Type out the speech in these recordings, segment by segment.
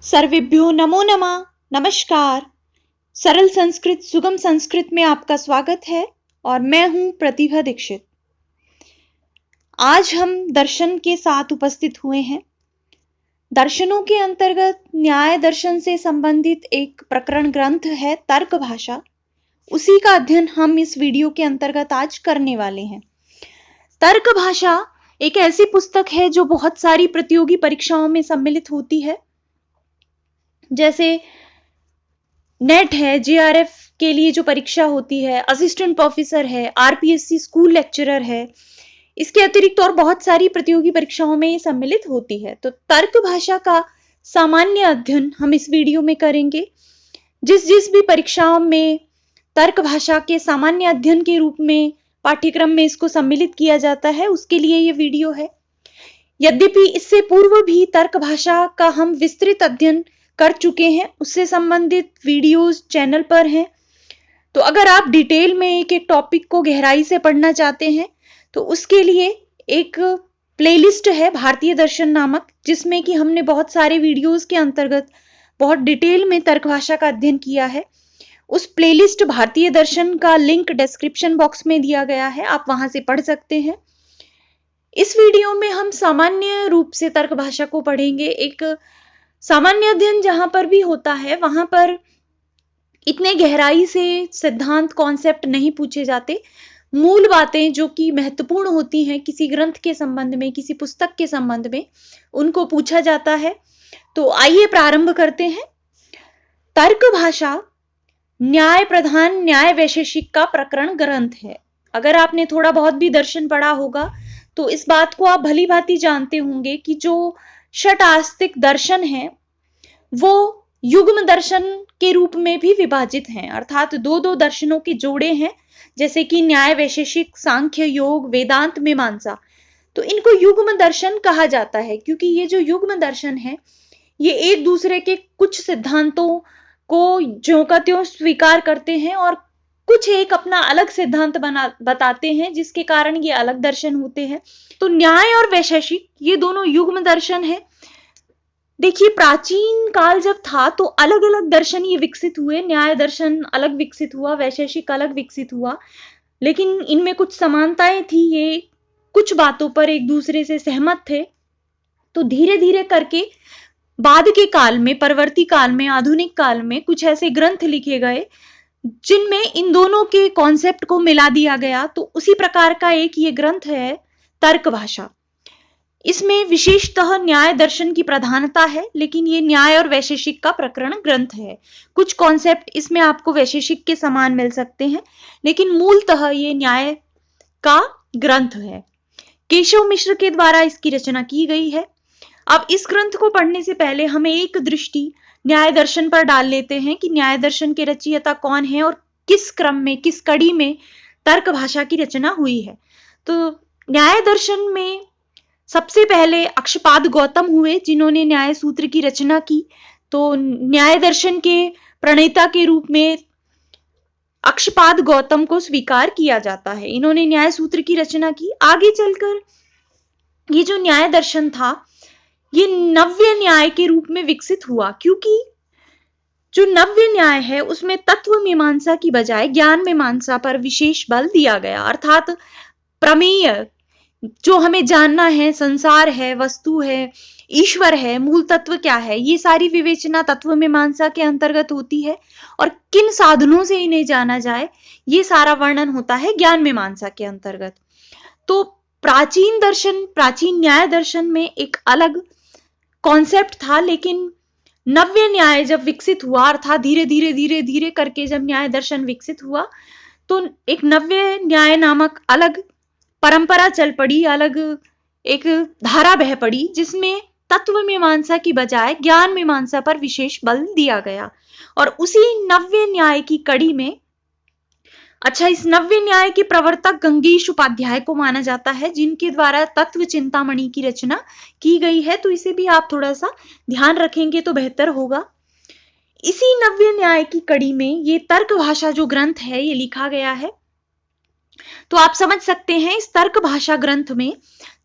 सर्वेभ्यो नमो नमः। नमस्कार। सरल संस्कृत सुगम संस्कृत में आपका स्वागत है और मैं हूं प्रतिभा दीक्षित। आज हम दर्शन के साथ उपस्थित हुए हैं। दर्शनों के अंतर्गत न्याय दर्शन से संबंधित एक प्रकरण ग्रंथ है तर्क भाषा। उसी का अध्ययन हम इस वीडियो के अंतर्गत आज करने वाले हैं। तर्क भाषा एक ऐसी पुस्तक है जो बहुत सारी प्रतियोगी परीक्षाओं में सम्मिलित होती है, जैसे नेट है, जेआरएफ के लिए जो परीक्षा होती है, असिस्टेंट प्रोफेसर है, आरपीएससी स्कूल लेक्चरर है। इसके अतिरिक्त और बहुत सारी प्रतियोगी परीक्षाओं में सम्मिलित होती है। तो तर्क भाषा का सामान्य अध्ययन हम इस वीडियो में करेंगे। जिस भी परीक्षाओं में तर्क भाषा के सामान्य अध्ययन के रूप में पाठ्यक्रम में इसको सम्मिलित किया जाता है, उसके लिए ये वीडियो है। यद्यपि इससे पूर्व भी तर्क भाषा का हम विस्तृत अध्ययन कर चुके हैं, उससे संबंधित वीडियोस चैनल पर हैं। तो अगर आप डिटेल में एक एक टॉपिक को गहराई से पढ़ना चाहते हैं तो उसके लिए एक प्लेलिस्ट है भारतीय दर्शन नामक, जिसमें कि हमने बहुत सारे वीडियोस के अंतर्गत बहुत डिटेल में तर्क भाषा का अध्ययन किया है। उस प्लेलिस्ट भारतीय दर्शन का लिंक डिस्क्रिप्शन बॉक्स में दिया गया है, आप वहां से पढ़ सकते हैं। इस वीडियो में हम सामान्य रूप से तर्क भाषा को पढ़ेंगे। एक सामान्य अध्ययन जहां पर भी होता है वहां पर इतने गहराई से सिद्धांत कॉन्सेप्ट नहीं पूछे जाते। मूल बातें जो कि महत्वपूर्ण होती हैं किसी ग्रंथ के संबंध में, किसी पुस्तक के संबंध में, उनको पूछा जाता है। तो आइए प्रारंभ करते हैं। तर्क भाषा न्याय प्रधान न्याय वैशेषिक का प्रकरण ग्रंथ है। अगर आपने थोड़ा बहुत भी दर्शन पढ़ा होगा तो इस बात को आप भली भांति जानते होंगे कि जो षट आस्तिक दर्शन है वो युग्म दर्शन के रूप में भी विभाजित हैं, अर्थात दो दो दर्शनों के जोड़े हैं, जैसे कि न्याय वैशेषिक, सांख्य, योग, वेदांत, मीमांसा। तो इनको युग्म दर्शन कहा जाता है क्योंकि ये जो युग्म दर्शन है ये एक दूसरे के कुछ सिद्धांतों को ज्यों का त्यों स्वीकार करते हैं और कुछ एक अपना अलग सिद्धांत बताते हैं, जिसके कारण ये अलग दर्शन होते हैं। तो न्याय और वैशेषिक ये दोनों युग्म दर्शन है। देखिए, प्राचीन काल जब था तो अलग अलग दर्शन ये विकसित हुए। न्याय दर्शन अलग विकसित हुआ, वैशेषिक अलग विकसित हुआ, लेकिन इनमें कुछ समानताएं थी। ये कुछ बातों पर एक दूसरे से सहमत थे। तो धीरे धीरे करके बाद के काल में, परवर्ती काल में, आधुनिक काल में कुछ ऐसे ग्रंथ लिखे गए जिनमें इन दोनों के कॉन्सेप्ट को मिला दिया गया। तो उसी प्रकार का एक ये ग्रंथ है तर्क भाषा। इसमें विशेषतः न्याय दर्शन की प्रधानता है, लेकिन ये न्याय और वैशेषिक का प्रकरण ग्रंथ है। कुछ कॉन्सेप्ट इसमें आपको वैशेषिक के समान मिल सकते हैं, लेकिन मूलतः ये न्याय का ग्रंथ है। केशव मिश्र के द्वारा इसकी रचना की गई है। अब इस ग्रंथ को पढ़ने से पहले हमें एक दृष्टि न्याय दर्शन पर डाल लेते हैं कि न्याय दर्शन के रचयिता कौन है और किस क्रम में, किस कड़ी में तर्क भाषा की रचना हुई है। तो न्याय दर्शन में सबसे पहले अक्षपाद गौतम हुए, जिन्होंने न्याय सूत्र की रचना की। तो न्याय दर्शन के प्रणेता के रूप में अक्षपाद गौतम को स्वीकार किया जाता है। इन्होंने न्याय सूत्र की रचना की। आगे चलकर ये जो न्याय दर्शन था ये नव्य न्याय के रूप में विकसित हुआ, क्योंकि जो नव्य न्याय है उसमें तत्व मीमांसा की बजाय ज्ञान मीमांसा पर विशेष बल दिया गया। अर्थात प्रमेय, जो हमें जानना है, संसार है, वस्तु है, ईश्वर है, मूल तत्व क्या है, ये सारी विवेचना तत्व मीमांसा के अंतर्गत होती है। और किन साधनों से इन्हें जाना जाए, ये सारा वर्णन होता है ज्ञान मीमांसा के अंतर्गत। तो प्राचीन दर्शन, प्राचीन न्याय दर्शन में एक अलग कॉन्सेप्ट था, लेकिन नव्य न्याय जब विकसित हुआ, अर्थात धीरे धीरे करके जब न्याय दर्शन विकसित हुआ तो एक नव्य न्याय नामक अलग परंपरा चल पड़ी, अलग एक धारा बह पड़ी, जिसमें तत्व मीमांसा की बजाय ज्ञान मीमांसा पर विशेष बल दिया गया। और उसी नव्य न्याय की कड़ी में, इस नव्य न्याय के प्रवर्तक गंगेश उपाध्याय को माना जाता है, जिनके द्वारा तत्व चिंतामणि की रचना की गई है। तो इसे भी आप थोड़ा सा ध्यान रखेंगे तो बेहतर होगा। इसी नव्य न्याय की कड़ी में ये तर्क भाषा जो ग्रंथ है ये लिखा गया है। तो आप समझ सकते हैं इस तर्क भाषा ग्रंथ में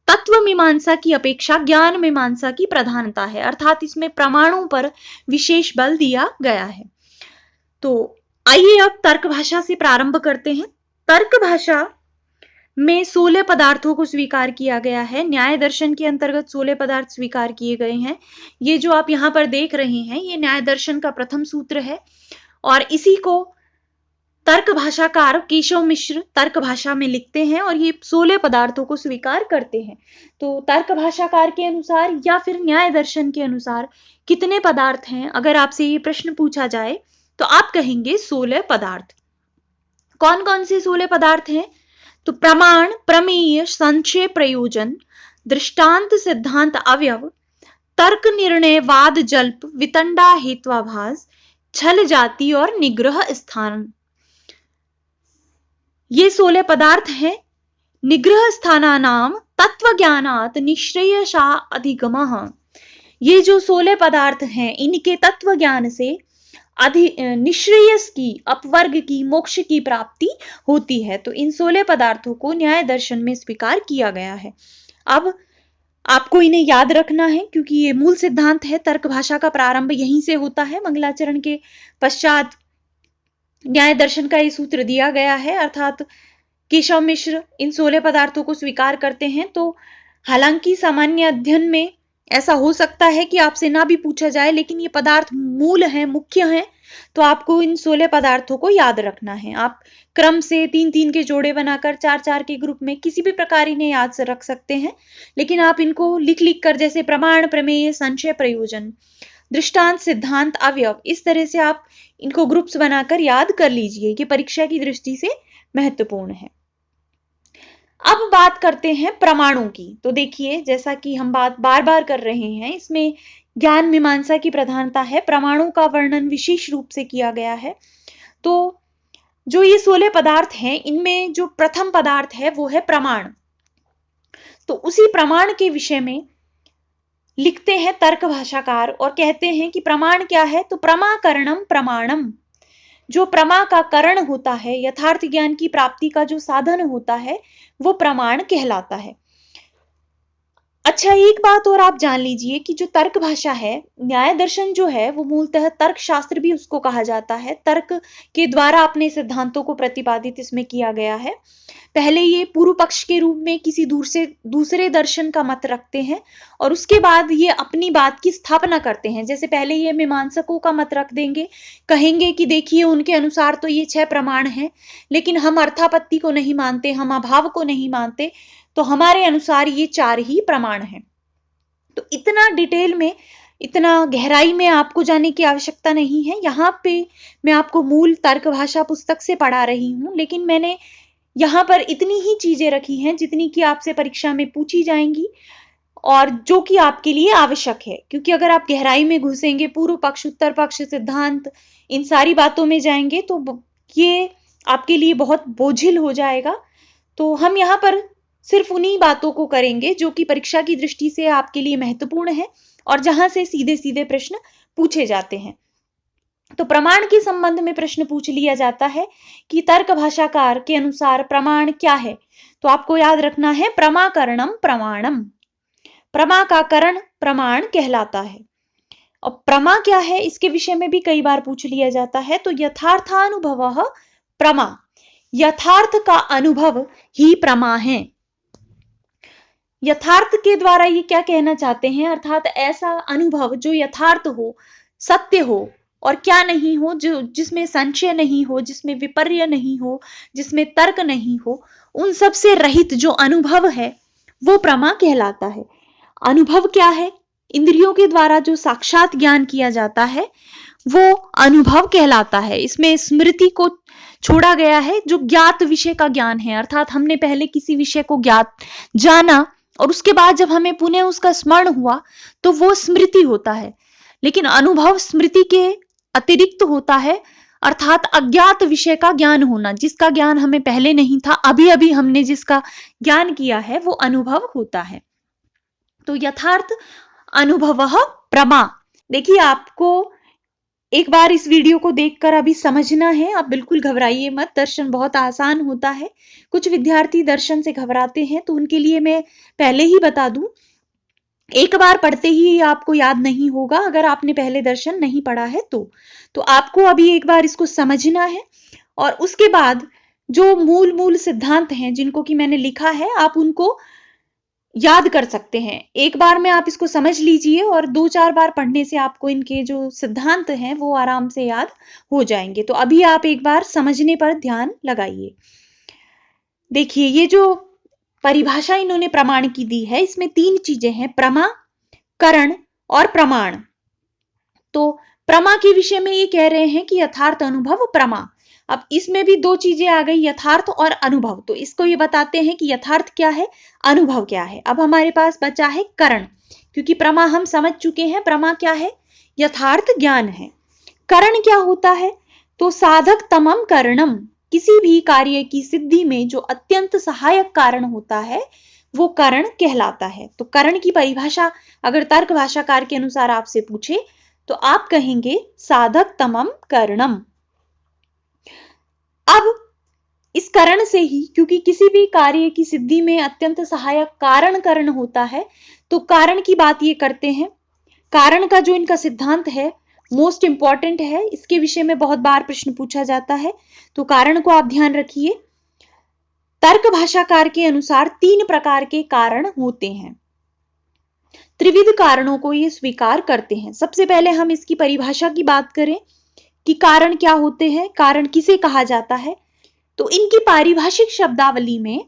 तत्व मीमांसा की अपेक्षा ज्ञान मीमांसा की प्रधानता है, अर्थात इसमें प्रमाणों पर विशेष बल दिया गया है। तो आइए अब तर्क भाषा से प्रारंभ करते हैं। तर्क भाषा में 16 पदार्थों को स्वीकार किया गया है। न्याय दर्शन के अंतर्गत 16 पदार्थ स्वीकार किए गए हैं। ये जो आप यहां पर देख रहे हैं, ये न्याय दर्शन का प्रथम सूत्र है और इसी को तर्क भाषाकार केशव मिश्र तर्क भाषा में लिखते हैं और ये 16 पदार्थों को स्वीकार करते हैं। तो तर्क भाषाकार के अनुसार या फिर न्याय दर्शन के अनुसार कितने पदार्थ हैं, अगर आपसे ये प्रश्न पूछा जाए तो आप कहेंगे 16 पदार्थ। कौन कौन से 16 पदार्थ हैं? तो प्रमाण, प्रमेय, संशय, प्रयोजन, दृष्टांत, सिद्धांत, अवयव, तर्क, निर्णय, वाद, जल्प, वितंडा, हेत्वाभास, छल, जाति और निग्रह स्थान। ये 16 पदार्थ हैं। निग्रह स्थानानाम तत्वज्ञानात् निश्रेयसा अधिगमः। ये जो 16 पदार्थ हैं, इनके तत्व ज्ञान से निश्रेयस की, अपवर्ग की, मोक्ष की प्राप्ति होती है। तो इन 16 पदार्थों को न्याय दर्शन में स्वीकार किया गया है। अब आपको इन्हें याद रखना है क्योंकि ये मूल सिद्धांत है। तर्क भाषा का प्रारंभ यहीं से होता है। मंगलाचरण के पश्चात न्याय दर्शन का ये सूत्र दिया गया है, अर्थात केशव मिश्र इन 16 पदार्थों को स्वीकार करते हैं। तो हालांकि सामान्य अध्ययन में ऐसा हो सकता है कि आपसे ना भी पूछा जाए, लेकिन ये पदार्थ मूल हैं, मुख्य हैं, तो आपको इन 16 पदार्थों को याद रखना है। आप क्रम से 3-3 के जोड़े बनाकर 4-4 के ग्रुप में किसी भी प्रकार इन्हें याद से रख सकते हैं, लेकिन आप इनको लिख लिख कर, जैसे प्रमाण, प्रमेय, संशय, प्रयोजन, दृष्टांत, सिद्धांत, अवयव, इस तरह से आप इनको ग्रुप्स बनाकर याद कर लीजिए। ये परीक्षा की दृष्टि से महत्वपूर्ण है। अब बात करते हैं प्रमाणों की। तो देखिए, जैसा कि हम बात बार बार कर रहे हैं, इसमें ज्ञान मीमांसा की प्रधानता है। प्रमाणों का वर्णन विशेष रूप से किया गया है। तो जो ये 16 पदार्थ हैं, इनमें जो प्रथम पदार्थ है वो है प्रमाण। तो उसी प्रमाण के विषय में लिखते हैं तर्क भाषाकार और कहते हैं कि प्रमाण क्या है? तो प्रमाकरणम प्रमाणम। जो प्रमा का करण होता है, यथार्थ ज्ञान की प्राप्ति का जो साधन होता है, वो प्रमाण कहलाता है। अच्छा, एक बात और आप जान लीजिए कि जो तर्क भाषा है, न्याय दर्शन जो है, वो मूलतः तर्क शास्त्र भी उसको कहा जाता है। तर्क के द्वारा अपने सिद्धांतों को प्रतिपादित इसमें किया गया है। पहले ये पूर्व पक्ष के रूप में किसी दूसरे दर्शन का मत रखते हैं और उसके बाद ये अपनी बात की स्थापना करते हैं। जैसे पहले ये मीमांसकों का मत रख देंगे, कहेंगे कि देखिए उनके अनुसार तो ये 6 प्रमाण हैं, लेकिन हम अर्थापत्ति को नहीं मानते, हम अभाव को नहीं मानते, तो हमारे अनुसार ये 4 ही प्रमाण हैं। तो इतना डिटेल में, इतना गहराई में आपको जाने की आवश्यकता नहीं है। यहाँ पे मैं आपको मूल तर्क भाषा पुस्तक से पढ़ा रही हूँ, लेकिन मैंने यहाँ पर इतनी ही चीजें रखी हैं जितनी कि आपसे परीक्षा में पूछी जाएंगी और जो कि आपके लिए आवश्यक है। क्योंकि अगर आप गहराई में घुसेंगे, पूर्व पक्ष, उत्तर पक्ष, सिद्धांत, इन सारी बातों में जाएंगे, तो ये आपके लिए बहुत बोझिल हो जाएगा। तो हम यहाँ पर सिर्फ उन्हीं बातों को करेंगे जो कि परीक्षा की दृष्टि से आपके लिए महत्वपूर्ण है और जहां से सीधे सीधे प्रश्न पूछे जाते हैं। तो प्रमाण के संबंध में प्रश्न पूछ लिया जाता है कि तर्क भाषाकार के अनुसार प्रमाण क्या है? तो आपको याद रखना है प्रमाकरणम प्रमाणम। प्रमा का करण प्रमाण कहलाता है। और प्रमा क्या है, इसके विषय में भी कई बार पूछ लिया जाता है। तो यथार्थानुभव प्रमा, यथार्थ का अनुभव ही प्रमा है। यथार्थ के द्वारा ये क्या कहना चाहते हैं? अर्थात ऐसा अनुभव जो यथार्थ हो, सत्य हो और क्या नहीं हो, जो जिसमें संशय नहीं हो, जिसमें विपर्य नहीं हो, जिसमें तर्क नहीं हो, उन सब से रहित जो अनुभव है वो प्रमा कहलाता है। अनुभव क्या है? इंद्रियों के द्वारा जो साक्षात ज्ञान किया जाता है वो अनुभव कहलाता है। इसमें स्मृति को छोड़ा गया है, जो ज्ञात विषय का ज्ञान है। अर्थात हमने पहले किसी विषय को जाना और उसके बाद जब हमें पुनः उसका स्मरण हुआ तो वो स्मृति होता है। लेकिन अनुभव स्मृति के अतिरिक्त होता है, अर्थात अज्ञात विषय का ज्ञान होना, जिसका ज्ञान हमें पहले नहीं था, अभी अभी हमने जिसका ज्ञान किया है वो अनुभव होता है। तो यथार्थ अनुभव प्रमा। देखिए, आपको एक बार इस वीडियो को देखकर अभी समझना है, आप बिल्कुल घबराइए मत। दर्शन बहुत आसान होता है। कुछ विद्यार्थी दर्शन से घबराते हैं, तो उनके लिए मैं पहले ही बता दूं, एक बार पढ़ते ही आपको याद नहीं होगा अगर आपने पहले दर्शन नहीं पढ़ा है तो आपको अभी एक बार इसको समझना है, और उसके बाद जो मूल मूल सिद्धांत हैं जिनको कि मैंने लिखा है, आप उनको याद कर सकते हैं। एक बार में आप इसको समझ लीजिए और 2-4 बार पढ़ने से आपको इनके जो सिद्धांत हैं वो आराम से याद हो जाएंगे। तो अभी आप एक बार समझने पर ध्यान लगाइए। देखिए, ये जो परिभाषा इन्होंने प्रमाण की दी है, इसमें 3 चीजें हैं, प्रमा, करण और प्रमाण। तो प्रमा के विषय में ये कह रहे हैं कि यथार्थ, अनुभव, प्रमा। अब इसमें भी 2 चीजें आ गई, यथार्थ और अनुभव। तो इसको ये बताते हैं कि यथार्थ क्या है, अनुभव क्या है। अब हमारे पास बचा है करण, क्योंकि प्रमा हम समझ चुके हैं। प्रमा क्या है, यथार्थ ज्ञान है। करण क्या होता है, तो साधक तमम करणम, किसी भी कार्य की सिद्धि में जो अत्यंत सहायक कारण होता है वो करण कहलाता है। तो करण की परिभाषा अगर तर्क भाषाकार के अनुसार आपसे पूछे तो आप कहेंगे साधक तमम करणम। अब इस करण से ही, क्योंकि किसी भी कार्य की सिद्धि में अत्यंत सहायक कारण करण होता है, तो कारण की बात ये करते हैं। कारण का जो इनका सिद्धांत है मोस्ट इंपॉर्टेंट है, इसके विषय में बहुत बार प्रश्न पूछा जाता है, तो कारण को आप ध्यान रखिए। तर्क भाषाकार के अनुसार 3 प्रकार के कारण होते हैं। त्रिविध कारणों को ये स्वीकार करते हैं। सबसे पहले हम इसकी परिभाषा की बात करें कि कारण क्या होते हैं, कारण किसे कहा जाता है। तो इनकी पारिभाषिक शब्दावली में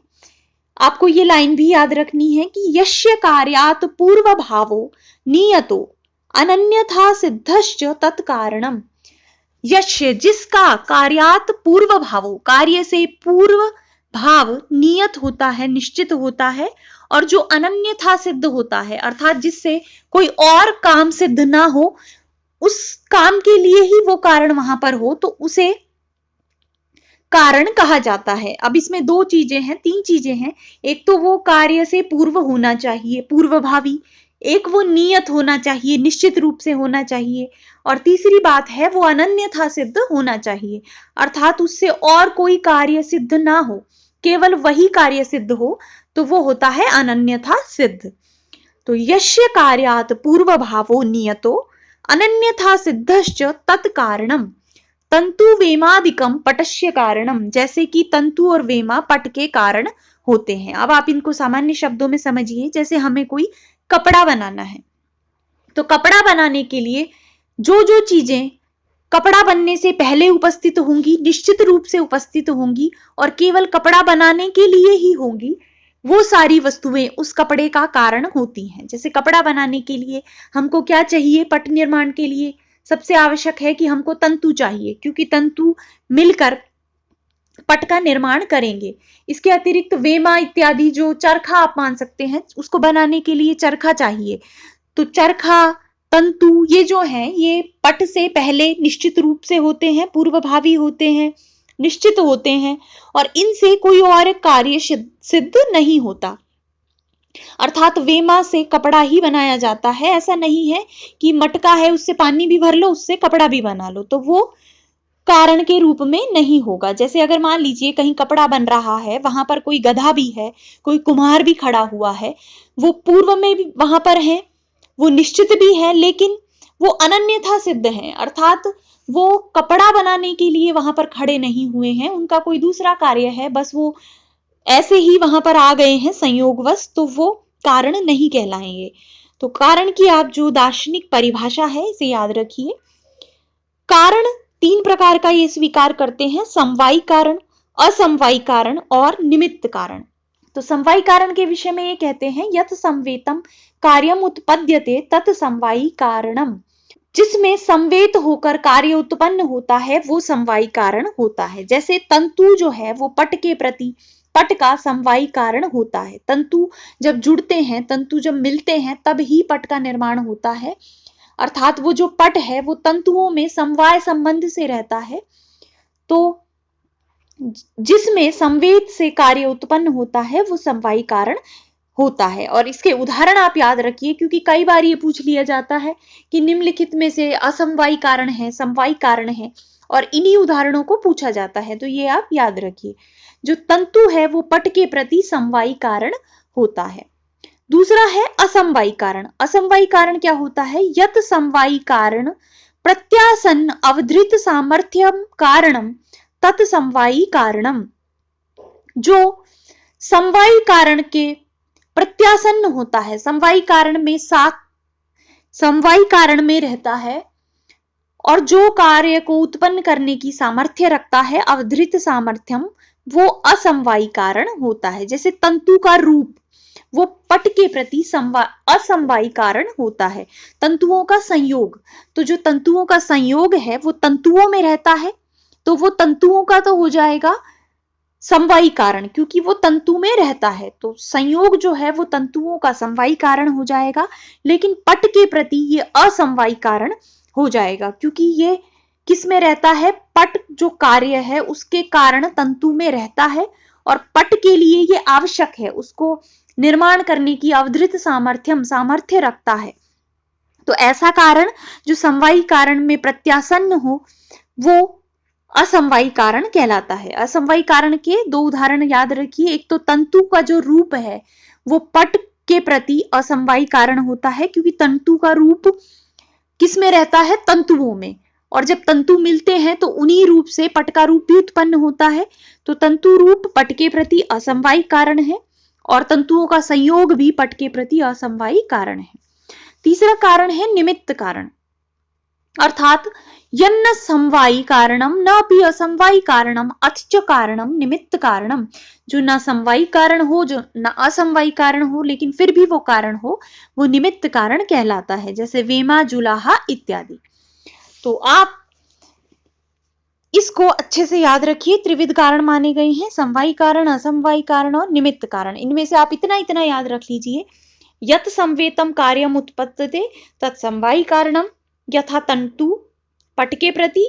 आपको ये लाइन भी याद रखनी है कि यस्य कार्यात् पूर्व भावो नियतो अनन्यथा सिद्धश्च तत्कारणम। यस्य, जिसका, कार्यात् पूर्व भावो, कार्य से पूर्व भाव नियत होता है, निश्चित होता है, और जो अनन्यथा सिद्ध होता है, अर्थात जिससे कोई और काम सिद्ध ना हो, उस काम के लिए ही वो कारण वहां पर हो, तो उसे कारण कहा जाता है। अब इसमें 2 चीजें हैं, 3 चीजें हैं। एक तो वो कार्य से पूर्व होना चाहिए, पूर्वभावी। एक वो नियत होना चाहिए, निश्चित रूप से होना चाहिए। और तीसरी बात है वो अनन्यथा सिद्ध होना चाहिए, अर्थात उससे और कोई कार्य सिद्ध ना हो, केवल वही कार्य सिद्ध हो, तो वो होता है अनन्यथा सिद्ध। तो यस्य कार्यात् पूर्व भावो नियतो अनन्यथा सिद्धश्च तत्कारणम। तंतु वेमादिकम पटस्य कारणम, जैसे कि तंतु और वेमा पट के कारण होते हैं। अब आप इनको सामान्य शब्दों में समझिए। जैसे हमें कोई कपड़ा बनाना है, तो कपड़ा बनाने के लिए जो जो चीजें कपड़ा बनने से पहले उपस्थित होंगी, निश्चित रूप से उपस्थित होंगी और केवल कपड़ा बनाने के लिए ही होंगी, वो सारी वस्तुएं उस कपड़े का कारण होती हैं। जैसे कपड़ा बनाने के लिए हमको क्या चाहिए, पट निर्माण के लिए सबसे आवश्यक है कि हमको तंतु चाहिए, क्योंकि तंतु मिलकर पट का निर्माण करेंगे। इसके अतिरिक्त वेमा इत्यादि जो चरखा आप मान सकते हैं, उसको बनाने के लिए चरखा चाहिए। तो चरखा, तंतु, ये जो हैं ये पट से पहले निश्चित रूप से होते हैं, पूर्वभावी होते हैं, निश्चित होते हैं, और इनसे कोई और कार्य सिद्ध नहीं होता। अर्थात वेमा से कपड़ा ही बनाया जाता है। ऐसा नहीं है कि मटका है उससे पानी भी भर लो, उससे कपड़ा भी बना लो, तो वो कारण के रूप में नहीं होगा। जैसे अगर मान लीजिए कहीं कपड़ा बन रहा है, वहां पर कोई गधा भी है, कोई कुम्हार भी खड़ा हुआ है, वो पूर्व में भी वहां पर है, वो निश्चित भी है, लेकिन वो अनन्यथा सिद्ध है, अर्थात वो कपड़ा बनाने के लिए वहां पर खड़े नहीं हुए हैं, उनका कोई दूसरा कार्य है, बस वो ऐसे ही वहां पर आ गए हैं संयोगवश, तो वो कारण नहीं कहलाएंगे। तो कारण की आप जो दार्शनिक परिभाषा है इसे याद रखिए। कारण 3 प्रकार का ये स्वीकार करते हैं, समवायी कारण, असमवायी कारण और निमित्त कारण। तो समवायी कारण के विषय में ये कहते हैं, यत् संवेतम कार्यम उत्पद्यते तत् समवायी कारणम। जिसमें संवेत होकर कार्य उत्पन्न होता है वो समवायी कारण होता है। जैसे तंतु जो है वो पट के प्रति, पट का समवायी कारण होता है। तंतु जब जुड़ते हैं, तंतु जब मिलते हैं, तब ही पट का निर्माण होता है, अर्थात वो जो पट है वो तंतुओं में समवाय संबंध से रहता है। तो जिसमें संवेद से कार्य उत्पन्न होता है वो समवायी कारण होता है। और इसके उदाहरण आप याद रखिए, क्योंकि कई बार ये पूछ लिया जाता है कि निम्नलिखित में से असमवायी कारण है, समवायी कारण है, और इन्हीं उदाहरणों को पूछा जाता है। तो ये आप याद रखिए, जो तंतु है वो पट के प्रति समवायी कारण होता है। दूसरा है असमवायी कारण। असमवायी कारण क्या होता है? यत समवायी कारण प्रत्यासन्न अवधृत सामर्थ्यम कारणम तत् समवायी कारणम। जो समवायी कारण के प्रत्यासन्न होता है, समवायी कारण में साथ समवायी कारण में रहता है और जो कार्य को उत्पन्न करने की सामर्थ्य रखता है, अवधृत सामर्थ्यम, वो असमवायी कारण होता है। जैसे तंतु का रूप, वो पट के प्रति असमवायी कारण होता है। तंतुओं का संयोग, तो जो तंतुओं का संयोग है वो तंतुओं में रहता है, तो वो तंतुओं का तो हो जाएगा समवायी कारण, क्योंकि वो तंतु में रहता है, तो संयोग जो है वो तंतुओं का समवायी कारण हो जाएगा। लेकिन पट के प्रति ये असमवायी कारण हो जाएगा, क्योंकि ये किस में रहता है? पट जो कार्य है उसके कारण तंतु में रहता है, और पट के लिए ये आवश्यक है, उसको निर्माण करने की अवधृत सामर्थ्य रखता है। तो ऐसा कारण जो समवायी कारण में प्रत्यासन्न हो वो असमवायी कारण कहलाता है। असमवायी कारण के दो उदाहरण याद रखिए। एक तो तंतु का जो रूप है वो पट के प्रति असमवायी कारण होता है, क्योंकि तंतु का रूप किस में रहता है? तंतुओं में, और जब तंतु मिलते हैं तो उन्हीं रूप से पट का रूप भी उत्पन्न होता है। तो तंतु रूप पट के प्रति असमवायी कारण है, और तंतुओं का संयोग भी पट के प्रति असमवायी कारण है। तीसरा कारण है निमित्त कारण, अर्थात यन्न समवायी कारणम न अपि असमवायी कारणम अथ कारणम निमित्त कारणम। जो न समवायी कारण हो, जो न असमवायी कारण हो, लेकिन फिर भी वो कारण हो, वो निमित्त कारण कहलाता है। जैसे वेमा, जुलाहा इत्यादि। तो आप इसको अच्छे से याद रखिए। त्रिविध कारण माने गए हैं, समवायी कारण, असमवायी कारण और निमित्त कारण। इनमें से आप इतना इतना याद रख लीजिए। यत संवेतम कार्यम उत्पत्तते तत्समवायी कारणम, यथा तंतु पट के प्रति।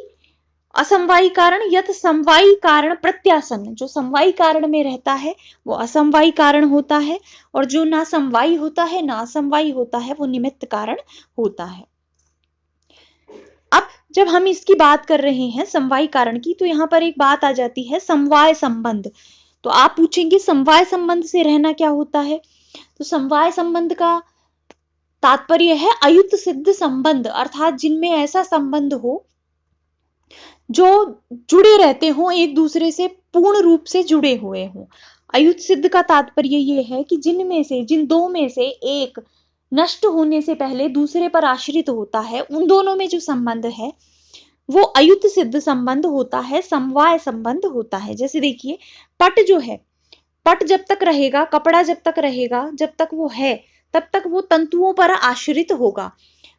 असमवायी कारण यत समवायी कारण प्रत्यासन्न, जो समवायी कारण में रहता है वो असमवायी कारण होता है, और जो ना समवायी होता है ना असमवायी होता है वो निमित्त कारण होता है। अब जब हम इसकी बात कर रहे हैं समवायी कारण की, तो यहां पर एक बात आ जाती है समवाय संबंध। तो आप पूछेंगे समवाय संबंध से रहना क्या होता है? तो समवाय संबंध का तात्पर्य है अयुत सिद्ध संबंध, अर्थात जिनमें ऐसा संबंध हो जो जुड़े रहते हो, एक दूसरे से पूर्ण रूप से जुड़े हुए हो। अयुत सिद्ध का तात्पर्य यह है कि जिन दो में से एक नष्ट होने से पहले दूसरे पर आश्रित होता है, उन दोनों में जो संबंध है वो अयुत सिद्ध संबंध होता है, समवाय संबंध होता है। जैसे देखिए, पट जो है, पट जब तक रहेगा, कपड़ा जब तक रहेगा, जब तक वो है तब तक वो तंतुओं पर आश्रित होगा,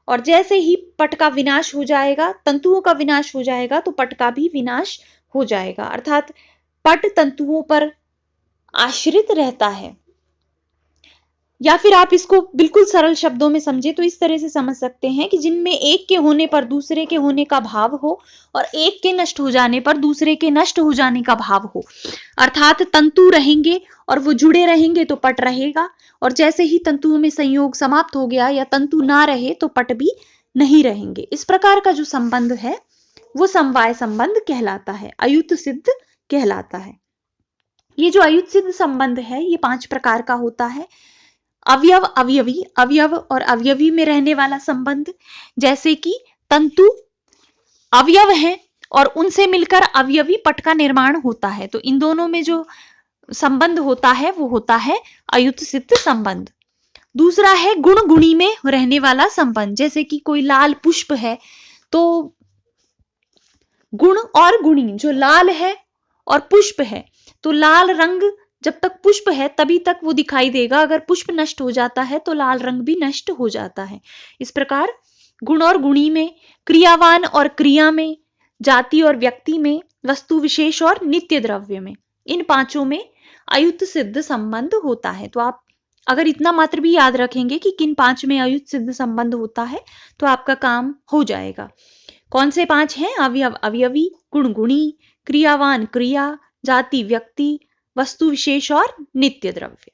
और जैसे ही पट का विनाश हो जाएगा, तंतुओं का विनाश हो जाएगा, तो पट का भी विनाश हो जाएगा। अर्थात पट तंतुओं पर आश्रित रहता है। या फिर आप इसको बिल्कुल सरल शब्दों में समझे तो इस तरह से समझ सकते हैं कि जिनमें एक के होने पर दूसरे के होने का भाव हो, और एक के नष्ट हो जाने पर दूसरे के नष्ट हो जाने का भाव हो। अर्थात तंतु रहेंगे और वो जुड़े रहेंगे तो पट रहेगा, और जैसे ही तंतुओं में संयोग समाप्त हो गया या तंतु ना रहे तो पट भी नहीं रहेंगे। इस प्रकार का जो संबंध है वो समवाय संबंध कहलाता है, अयुत सिद्ध कहलाता है। ये जो अयुत सिद्ध संबंध है ये 5 प्रकार का होता है। अवयव अवयवी, अवयव और अवयवी में रहने वाला संबंध, जैसे कि तंतु अवयव हैं और उनसे मिलकर अवयवी पट का निर्माण होता है, तो इन दोनों में जो संबंध होता है वो होता है अयुत सिद्ध संबंध। दूसरा है गुण गुणी में रहने वाला संबंध, जैसे कि कोई लाल पुष्प है तो गुण और गुणी, जो लाल है और पुष्प है, तो लाल रंग जब तक पुष्प है तभी तक वो दिखाई देगा, अगर पुष्प नष्ट हो जाता है तो लाल रंग भी नष्ट हो जाता है। इस प्रकार गुण और गुणी में, क्रियावान और क्रिया में, जाति और व्यक्ति में, वस्तु विशेष और नित्य द्रव्य में, इन 5 में अयुत सिद्ध संबंध होता है। तो आप अगर इतना मात्र भी याद रखेंगे कि किन 5 में अयुत सिद्ध संबंध होता है तो आपका काम हो जाएगा। कौन से 5 हैं? अवयव अवयवी, गुण गुणी, क्रियावान क्रिया, जाति व्यक्ति, वस्तु विशेष और नित्य द्रव्य।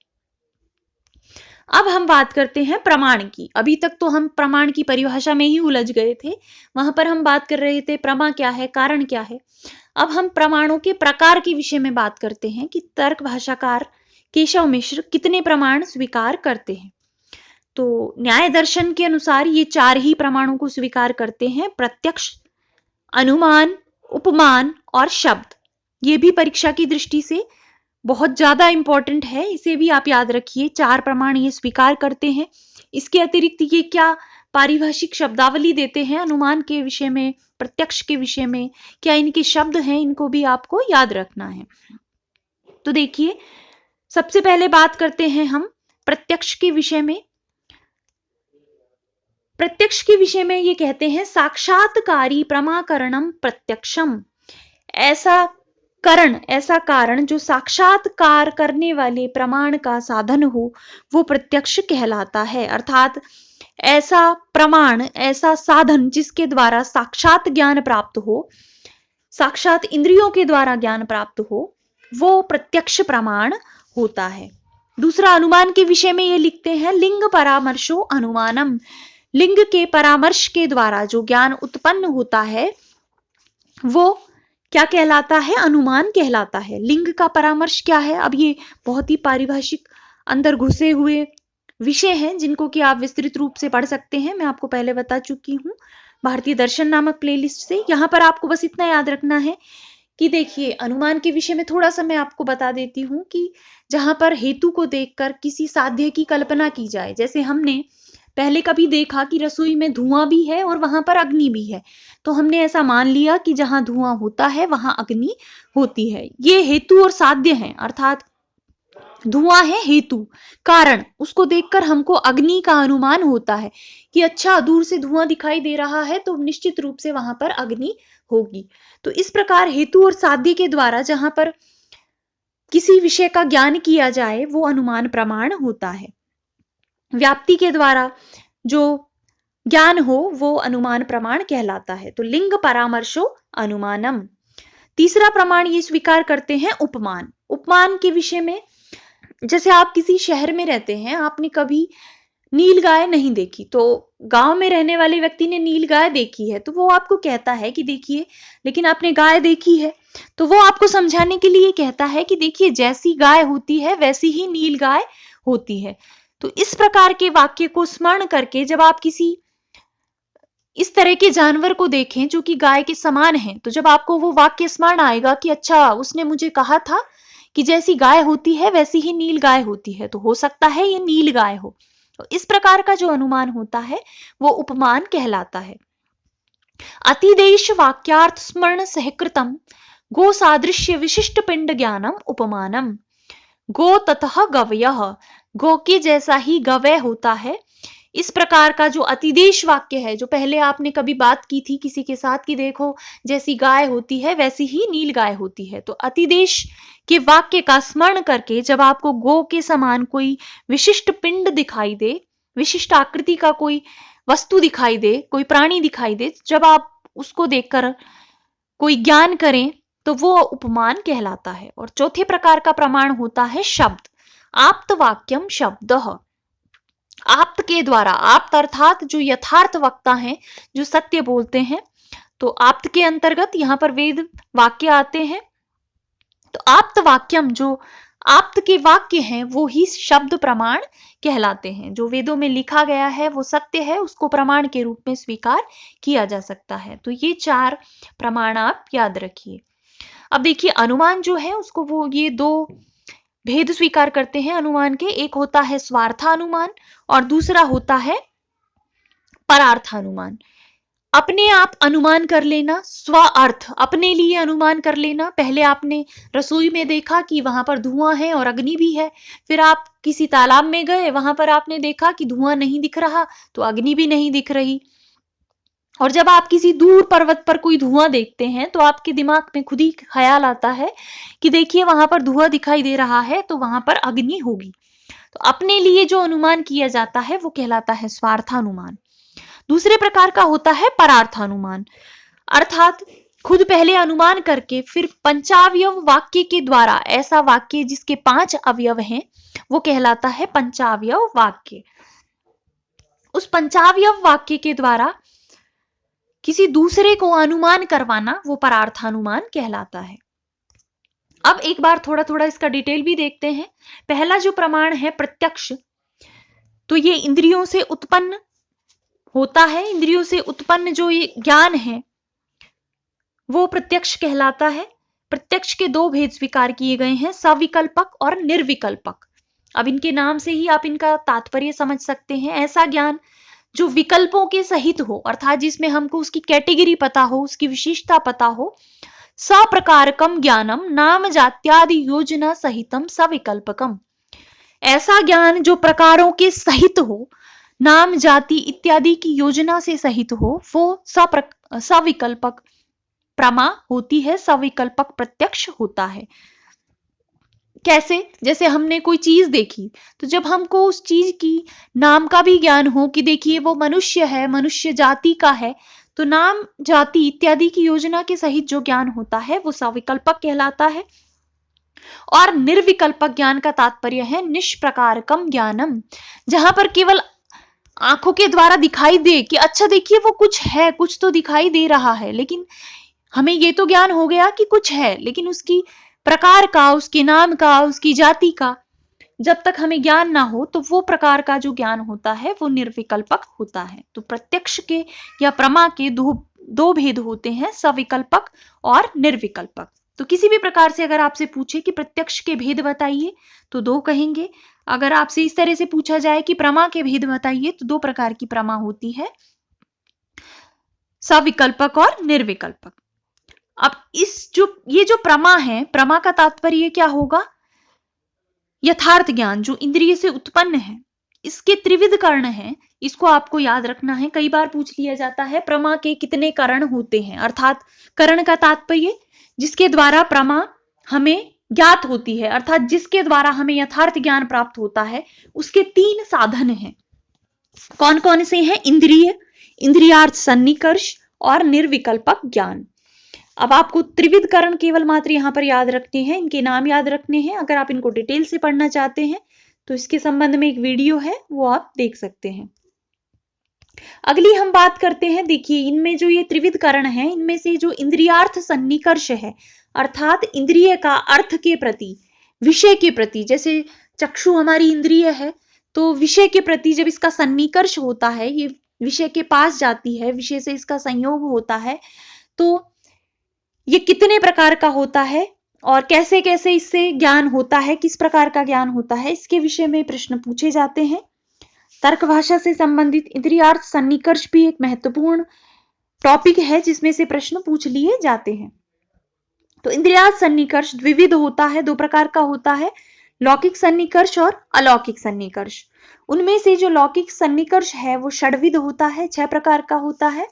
अब हम बात करते हैं प्रमाण की। अभी तक तो हम प्रमाण की परिभाषा में ही उलझ गए थे, वहां पर हम बात कर रहे थे प्रमा क्या है, कारण क्या है। अब हम प्रमाणों के प्रकार के विषय में बात करते हैं कि तर्क भाषाकार केशव मिश्र कितने प्रमाण स्वीकार करते हैं। तो न्याय दर्शन के अनुसार ये 4 ही प्रमाणों को स्वीकार करते हैं, प्रत्यक्ष, अनुमान, उपमान और शब्द। ये भी परीक्षा की दृष्टि से बहुत ज्यादा इंपॉर्टेंट है, इसे भी आप याद रखिए। 4 प्रमाण ये स्वीकार करते हैं। इसके अतिरिक्त ये क्या पारिभाषिक शब्दावली देते हैं अनुमान के विषय में, प्रत्यक्ष के विषय में, क्या इनके शब्द हैं, इनको भी आपको याद रखना है। तो देखिए, सबसे पहले बात करते हैं हम प्रत्यक्ष के विषय में। प्रत्यक्ष के विषय में ये कहते हैं, साक्षात्कारी प्रमाकरणम प्रत्यक्षम। ऐसा कारण जो साक्षात्कार करने वाले प्रमाण का साधन हो, वो प्रत्यक्ष कहलाता है। अर्थात ऐसा प्रमाण, ऐसा साधन जिसके द्वारा साक्षात ज्ञान प्राप्त हो, साक्षात इंद्रियों के द्वारा ज्ञान प्राप्त हो, वो प्रत्यक्ष प्रमाण होता है। दूसरा, अनुमान के विषय में ये लिखते हैं, लिंग परामर्शो अनुमानम। लिंग के परामर्श के द्वारा जो ज्ञान उत्पन्न होता है वो क्या कहलाता है, अनुमान कहलाता है। लिंग का परामर्श क्या है, अब ये बहुत ही पारिभाषिक अंदर घुसे हुए विषय हैं जिनको कि आप विस्तृत रूप से पढ़ सकते हैं। मैं आपको पहले बता चुकी हूँ भारतीय दर्शन नामक प्लेलिस्ट से। यहाँ पर आपको बस इतना याद रखना है कि देखिए, अनुमान के विषय में थोड़ा सा मैं आपको बता देती हूँ कि जहां पर हेतु को देखकर किसी साध्य की कल्पना की जाए। जैसे हमने पहले कभी देखा कि रसोई में धुआं भी है और वहां पर अग्नि भी है, तो हमने ऐसा मान लिया कि जहां धुआं होता है वहां अग्नि होती है। ये हेतु और साध्य है, अर्थात धुआं है हेतु, कारण, उसको देखकर हमको अग्नि का अनुमान होता है कि अच्छा दूर से धुआं दिखाई दे रहा है तो निश्चित रूप से वहां पर अग्नि होगी। तो इस प्रकार हेतु और साध्य के द्वारा जहां पर किसी विषय का ज्ञान किया जाए वो अनुमान प्रमाण होता है। व्याप्ति के द्वारा जो ज्ञान हो वो अनुमान प्रमाण कहलाता है। तो लिंग परामर्शो अनुमानम। तीसरा प्रमाण ये स्वीकार करते हैं उपमान। उपमान के विषय में, जैसे आप किसी शहर में रहते हैं, आपने कभी नील गाय नहीं देखी, तो गांव में रहने वाले व्यक्ति ने नील गाय देखी है, तो वो आपको कहता है कि देखिए, लेकिन आपने गाय देखी है, तो वो आपको समझाने के लिए कहता है कि देखिए, जैसी गाय होती है वैसी ही नील गाय होती है। तो इस प्रकार के वाक्य को स्मरण करके जब आप किसी इस तरह के जानवर को देखें जो कि गाय के समान है, तो जब आपको वो वाक्य स्मरण आएगा कि अच्छा, उसने मुझे कहा था कि जैसी गाय होती है वैसी ही नील गाय होती है, तो हो सकता है ये नील गाय हो। तो इस प्रकार का जो अनुमान होता है वो उपमान कहलाता है। अतिदेश वाक्यार्थ स्मरण सहकृतम गो सादृश्य विशिष्ट पिंड ज्ञानम उपमानम। गो ततः गवयः, गो के जैसा ही गवय होता है। इस प्रकार का जो अतिदेश वाक्य है, जो पहले आपने कभी बात की थी किसी के साथ कि देखो, जैसी गाय होती है वैसी ही नील गाय होती है, तो अतिदेश के वाक्य का स्मरण करके जब आपको गो के समान कोई विशिष्ट पिंड दिखाई दे, विशिष्ट आकृति का कोई वस्तु दिखाई दे, कोई प्राणी दिखाई दे, जब आप उसको देखकर कोई ज्ञान करें तो वो उपमान कहलाता है। और चौथे प्रकार का प्रमाण होता है शब्द। आप्त वाक्यम शब्दः। आप्त के द्वारा, आप्त अर्थात जो यथार्थ वक्ता हैं, जो सत्य बोलते हैं, तो आप्त के अंतर्गत यहां पर वेद वाक्य आते हैं। तो आप्त वाक्यम, जो आप्त के वाक्य हैं वो ही शब्द प्रमाण कहलाते हैं। जो वेदों में लिखा गया है वो सत्य है, उसको प्रमाण के रूप में स्वीकार किया जा सकता है। तो ये 4 प्रमाण आप याद रखिए। अब देखिए, अनुमान जो है उसको वो ये 2 भेद स्वीकार करते हैं अनुमान के। एक होता है स्वार्थानुमान और दूसरा होता है परार्थानुमान। अपने आप अनुमान कर लेना, स्व अर्थ, अपने लिए अनुमान कर लेना। पहले आपने रसोई में देखा कि वहां पर धुआं है और अग्नि भी है, फिर आप किसी तालाब में गए, वहां पर आपने देखा कि धुआं नहीं दिख रहा तो अग्नि भी नहीं दिख रही। और जब आप किसी दूर पर्वत पर कोई धुआं देखते हैं तो आपके दिमाग में खुद ही ख्याल आता है कि देखिए, वहां पर धुआं दिखाई दे रहा है तो वहां पर अग्नि होगी। तो अपने लिए जो अनुमान किया जाता है वो कहलाता है स्वार्थानुमान। दूसरे प्रकार का होता है परार्थानुमान, अर्थात खुद पहले अनुमान करके फिर पंचावयव वाक्य के द्वारा, ऐसा वाक्य जिसके 5 अवयव हैं, वो कहलाता है पंचावयव वाक्य। उस पंचावयव वाक्य के द्वारा किसी दूसरे को अनुमान करवाना वो परार्थानुमान कहलाता है। अब एक बार थोड़ा थोड़ा इसका डिटेल भी देखते हैं। पहला जो प्रमाण है प्रत्यक्ष, तो ये इंद्रियों से उत्पन्न होता है। इंद्रियों से उत्पन्न जो ये ज्ञान है वो प्रत्यक्ष कहलाता है। प्रत्यक्ष के दो भेद स्वीकार किए गए हैं, सविकल्पक और निर्विकल्पक। अब इनके नाम से ही आप इनका तात्पर्य समझ सकते हैं। ऐसा ज्ञान जो विकल्पों के सहित हो, अर्थात जिसमें हमको उसकी कैटेगरी पता हो, उसकी विशेषता पता हो। सप्रकारकम ज्ञानम नाम जात्यादि योजना सहितम सविकल्पकम। ऐसा ज्ञान जो प्रकारों के सहित हो, नाम जाति इत्यादि की योजना से सहित हो, वो सविकल्पक प्रमा होती है, सविकल्पक प्रत्यक्ष होता है। कैसे? जैसे हमने कोई चीज देखी, तो जब हमको उस चीज की नाम का भी ज्ञान हो कि देखिए वो मनुष्य है, मनुष्य जाति का है, तो नाम जाति इत्यादि की योजना के सहित जो ज्ञान होता है वो सविकल्पक कहलाता है। और निर्विकल्पक ज्ञान का तात्पर्य है निष्प्रकारकम ज्ञानम, जहां पर केवल आंखों के द्वारा दिखाई दे कि अच्छा देखिए वो कुछ है, कुछ तो दिखाई दे रहा है, लेकिन हमें ये तो ज्ञान हो गया कि कुछ है, लेकिन उसकी प्रकार का, उसके नाम का, उसकी जाति का जब तक हमें ज्ञान ना हो, तो वो प्रकार का जो ज्ञान होता है वो निर्विकल्पक होता है। तो प्रत्यक्ष के या प्रमा के दो भेद होते हैं, सविकल्पक और निर्विकल्पक। तो किसी भी प्रकार से अगर आपसे पूछे कि प्रत्यक्ष के भेद बताइए, तो दो कहेंगे। अगर आपसे इस तरह से पूछा जाए कि प्रमा के भेद बताइए, तो दो प्रकार की प्रमा होती है, सविकल्पक और निर्विकल्पक। अब ये जो प्रमा है, प्रमा का तात्पर्य क्या होगा? यथार्थ ज्ञान जो इंद्रिय से उत्पन्न है। इसके त्रिविध कर्ण हैं, इसको आपको याद रखना है। कई बार पूछ लिया जाता है प्रमा के कितने कर्ण होते हैं, अर्थात कर्ण का तात्पर्य जिसके द्वारा प्रमा हमें ज्ञात होती है, अर्थात जिसके द्वारा हमें यथार्थ ज्ञान प्राप्त होता है। उसके तीन साधन हैं। कौन कौन से हैं? इंद्रिय, इंद्रियार्थ सन्निकर्ष और निर्विकल्पक ज्ञान। अब आपको त्रिविध करण केवल मात्र यहां पर याद रखने हैं, इनके नाम याद रखने हैं। अगर आप इनको डिटेल से पढ़ना चाहते हैं तो इसके संबंध में एक वीडियो है, वो आप देख सकते हैं। अगली हम बात करते हैं, देखिए इनमें जो ये त्रिविध करण है, इनमें से जो इंद्रियार्थ सन्निकर्ष है, अर्थात इंद्रिय का अर्थ के प्रति, विषय के प्रति, जैसे चक्षु हमारी इंद्रिय है, तो विषय के प्रति जब इसका सन्निकर्ष होता है, ये विषय के पास जाती है, विषय से इसका संयोग होता है, तो ये कितने प्रकार का होता है और कैसे कैसे इससे ज्ञान होता है, किस प्रकार का ज्ञान होता है, इसके विषय में प्रश्न पूछे जाते हैं। तर्क भाषा से संबंधित इंद्रियार्थ सन्निकर्ष भी एक महत्वपूर्ण टॉपिक है जिसमें से प्रश्न पूछ लिए जाते हैं। तो इंद्रियार्थ सन्निकर्ष द्विविध होता है, दो प्रकार का होता है, लौकिक सन्निकर्ष और अलौकिक सन्निकर्ष। उनमें से जो लौकिक सन्निकर्ष है वो षड्विध होता है, 6 प्रकार का होता है।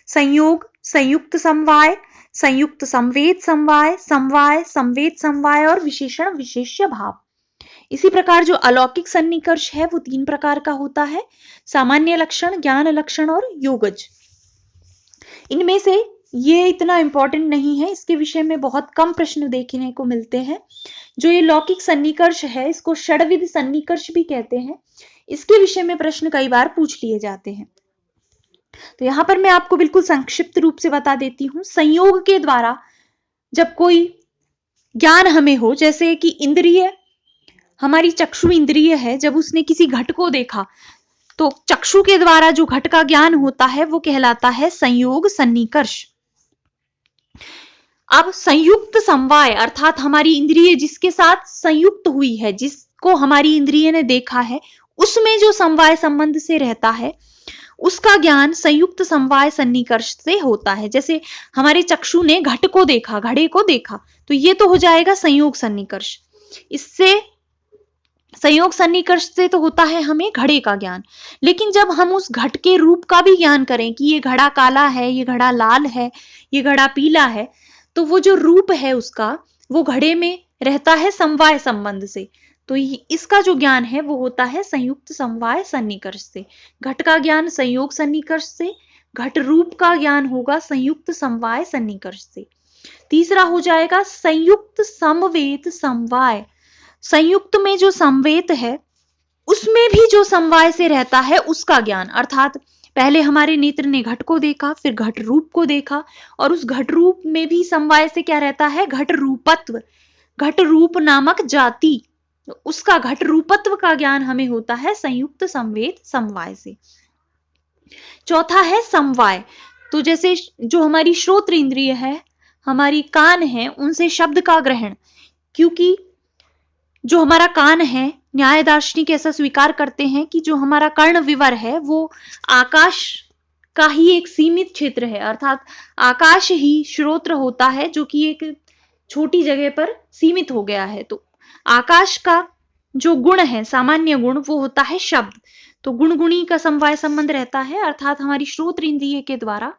संयोग, संयुक्त समवाय, संयुक्त संवेद समवाय, समवाय, संवेद समवाय और विशेषण विशेष्य भाव। इसी प्रकार जो अलौकिक सन्निकर्ष है वो 3 प्रकार का होता है, सामान्य लक्षण, ज्ञान लक्षण और योगज। इनमें से ये इतना इंपॉर्टेंट नहीं है, इसके विषय में बहुत कम प्रश्न देखने को मिलते हैं। जो ये लौकिक सन्निकर्ष है इसको षड्विध सन्निकर्ष भी कहते हैं, इसके विषय में प्रश्न कई बार पूछ लिए जाते हैं। तो यहां पर मैं आपको बिल्कुल संक्षिप्त रूप से बता देती हूं। संयोग के द्वारा जब कोई ज्ञान हमें हो, जैसे कि इंद्रिय, हमारी चक्षु इंद्रिय है, जब उसने किसी घट को देखा तो चक्षु के द्वारा जो घट का ज्ञान होता है वो कहलाता है संयोग सन्निकर्ष। अब संयुक्त समवाय, अर्थात हमारी इंद्रिय जिसके साथ संयुक्त हुई है, जिसको हमारी इंद्रिय ने देखा है, उसमें जो समवाय संबंध से रहता है उसका ज्ञान संयुक्त समवाय सन्निकर्ष से होता है। जैसे हमारे चक्षु ने घट को देखा, घड़े को देखा, तो ये तो हो जाएगा संयोग सन्निकर्ष। इससे संयोग सन्निकर्ष से तो होता है हमें घड़े का ज्ञान, लेकिन जब हम उस घट के रूप का भी ज्ञान करें कि ये घड़ा काला है, ये घड़ा लाल है, ये घड़ा पीला है, तो वो जो रूप है उसका वो घड़े में रहता है समवाय संबंध से। तो इसका जो ज्ञान है वो होता है संयुक्त समवाय सन्निकर्ष से। घट का ज्ञान संयोग सन्निकर्ष से, घट रूप का ज्ञान होगा संयुक्त समवाय सन्निकर्ष से। तीसरा हो जाएगा संयुक्त समवेद समवाय। संयुक्त में जो समवेत है उसमें भी जो समवाय से रहता है उसका ज्ञान, अर्थात पहले हमारे नेत्र ने घट को देखा, फिर घट रूप को देखा, और उस घट रूप में भी समवाय से क्या रहता है, घट रूपत्व, घट रूप नामक जाति, उसका घट रूपत्व का ज्ञान हमें होता है संयुक्त संवेद समवाय से। चौथा है समवाय। तो जैसे जो हमारी श्रोत्र इंद्रिय है, हमारी कान है, उनसे शब्द का ग्रहण, क्योंकि जो हमारा कान है, न्याय दार्शनिक ऐसा स्वीकार करते हैं कि जो हमारा कर्ण विवर है वो आकाश का ही एक सीमित क्षेत्र है, अर्थात आकाश ही श्रोत्र होता है जो कि एक छोटी जगह पर सीमित हो गया है। तो आकाश का जो गुण है, सामान्य गुण, वो होता है शब्द। तो गुण गुणी का समवाय संबंध रहता है, अर्थात हमारी श्रोत्र इंद्रिय के द्वारा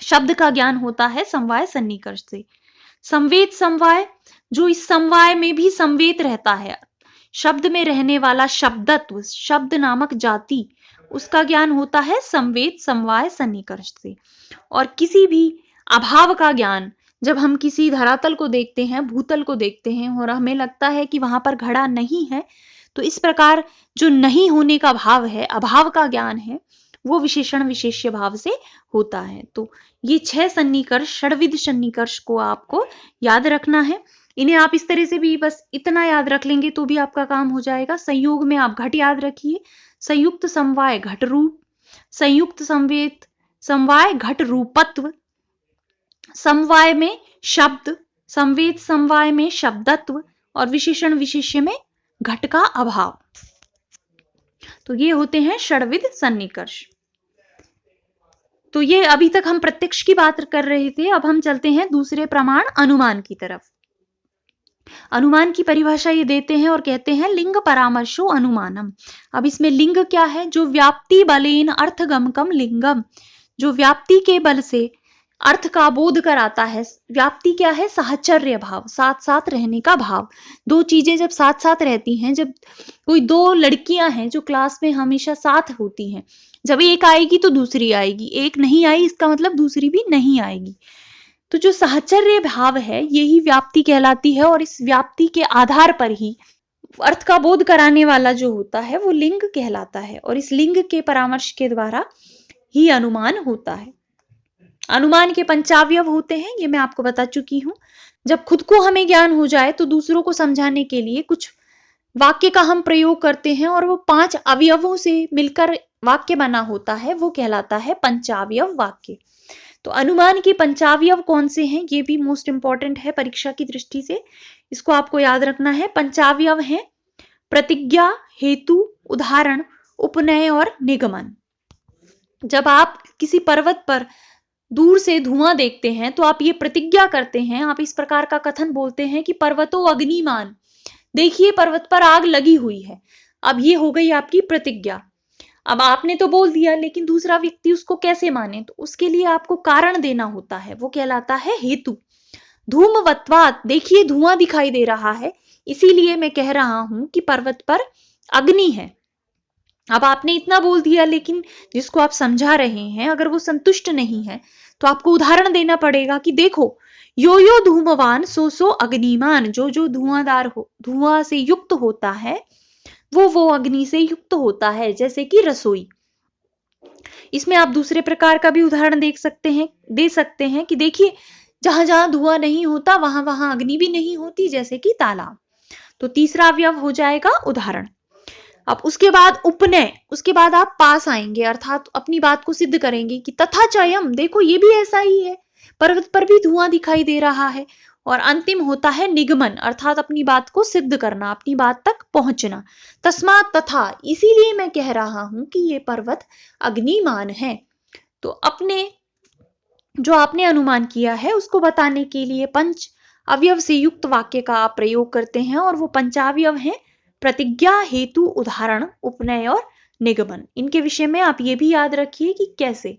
शब्द का ज्ञान होता है समवाय सन्निकर्ष से। संवेद समवाय, जो इस समवाय में भी संवेद रहता है, शब्द में रहने वाला शब्दत्व, शब्द नामक जाति, उसका ज्ञान होता है संवेद समवाय सन्निकर्ष से। और किसी भी अभाव का ज्ञान, जब हम किसी धरातल को देखते हैं, भूतल को देखते हैं और हमें लगता है कि वहां पर घड़ा नहीं है, तो इस प्रकार जो नहीं होने का भाव है, अभाव का ज्ञान है, वो विशेषण विशेष्य भाव से होता है। तो ये 6 सन्निकर्ष, षड्विध सन्निकर्ष को आपको याद रखना है। इन्हें आप इस तरह से भी बस इतना याद रख लेंगे तो भी आपका काम हो जाएगा। संयोग में आप घट याद रखिए, संयुक्त समवाय घट रूप, संयुक्त संवेद समवाय घट रूपत्व, समवाय में शब्द, संवेद समवाय में शब्दत्व, और विशेषण विशेष्य में घट का अभाव। तो ये होते हैं षड्विध सन्निकर्ष। तो ये अभी तक हम प्रत्यक्ष की बात कर रहे थे, अब हम चलते हैं दूसरे प्रमाण अनुमान की तरफ। अनुमान की परिभाषा ये देते हैं और कहते हैं लिंग परामर्शो अनुमानम। अब इसमें लिंग क्या है, जो व्याप्ति बलेन अर्थगमकम लिंगम, जो व्याप्ति के बल से अर्थ का बोध कराता है। व्याप्ति क्या है, साहचर्य भाव, साथ साथ रहने का भाव। दो चीजें जब साथ साथ रहती हैं, जब कोई दो लड़कियां हैं जो क्लास में हमेशा साथ होती हैं, जब एक आएगी तो दूसरी आएगी, एक नहीं आई इसका मतलब दूसरी भी नहीं आएगी। तो जो साहचर्य भाव है यही व्याप्ति कहलाती है, और इस व्याप्ति के आधार पर ही अर्थ का बोध कराने वाला जो होता है वो लिंग कहलाता है, और इस लिंग के परामर्श के द्वारा ही अनुमान होता है। अनुमान के पंचावयव होते हैं, ये मैं आपको बता चुकी हूं। जब खुद को हमें ज्ञान हो जाए तो दूसरों को समझाने के लिए कुछ वाक्य का हम प्रयोग करते हैं, और वो 5 अवयवों से मिलकर वाक्य बना होता है, वो कहलाता है पंचावयव वाक्य। तो अनुमान के पंचावयव कौन से हैं, ये भी मोस्ट इंपॉर्टेंट है परीक्षा की दृष्टि से, इसको आपको याद रखना है। पंचावयव है प्रतिज्ञा, हेतु, उदाहरण, उपनय और निगमन। जब आप किसी पर्वत पर दूर से धुआं देखते हैं तो आप ये प्रतिज्ञा करते हैं, आप इस प्रकार का कथन बोलते हैं कि पर्वतो अग्निमान, देखिए पर्वत पर आग लगी हुई है। अब ये हो गई आपकी प्रतिज्ञा। अब आपने तो बोल दिया, लेकिन दूसरा व्यक्ति उसको कैसे माने, तो उसके लिए आपको कारण देना होता है, वो कहलाता है हेतु। धूमवत्वात्, देखिए धुआं दिखाई दे रहा है, इसीलिए मैं कह रहा हूं कि पर्वत पर अग्नि है। अब आपने इतना बोल दिया, लेकिन जिसको आप समझा रहे हैं अगर वो संतुष्ट नहीं है तो आपको उदाहरण देना पड़ेगा कि देखो यो यो धूमवान सो सो अग्निमान, जो जो धुआंदार हो, धुआं से युक्त होता है वो अग्नि से युक्त होता है, जैसे कि रसोई। इसमें आप दूसरे प्रकार का भी उदाहरण दे सकते हैं कि देखिए जहां जहां धुआं नहीं होता वहां वहां अग्नि भी नहीं होती, जैसे कि तालाब। तो तीसरा अवयव हो जाएगा उदाहरण। अब उसके बाद उपनय, उसके बाद आप पास आएंगे, अर्थात अपनी बात को सिद्ध करेंगे कि तथा चयम, देखो ये भी ऐसा ही है, पर्वत पर भी धुआं दिखाई दे रहा है। और अंतिम होता है निगमन, अर्थात अपनी बात को सिद्ध करना, अपनी बात तक पहुंचना। तस्मात् तथा, इसीलिए मैं कह रहा हूं कि ये पर्वत अग्निमान है। तो अपने जो आपने अनुमान किया है उसको बताने के लिए पंच अवयव से युक्त वाक्य का आप प्रयोग करते हैं, और वो पंचावयव हैं प्रतिज्ञा, हेतु, उदाहरण, उपनय और निगमन। इनके विषय में आप ये भी याद रखिए कि कैसे।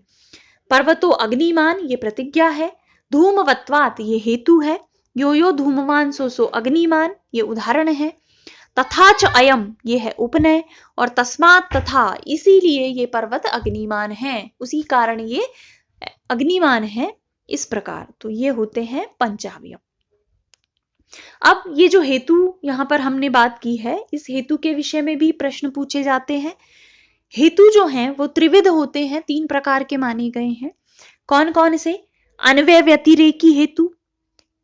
पर्वतो अग्निमान, ये प्रतिज्ञा है। धूमवत्वात्, ये हेतु है। यो यो धूमवान सो सो अग्निमान, ये उदाहरण है। तथा च अयम, ये है उपनय। और तस्मात्, तथा, इसीलिए ये पर्वत अग्निमान है, उसी कारण ये अग्निमान है, इस प्रकार। तो ये होते हैं पंचावयव। अब ये जो हेतु यहाँ पर हमने बात की है, इस हेतु के विषय में भी प्रश्न पूछे जाते हैं। हेतु जो हैं वो त्रिविध होते हैं, 3 प्रकार के माने गए हैं। कौन कौन से? अन्वय व्यतिरेकी हेतु,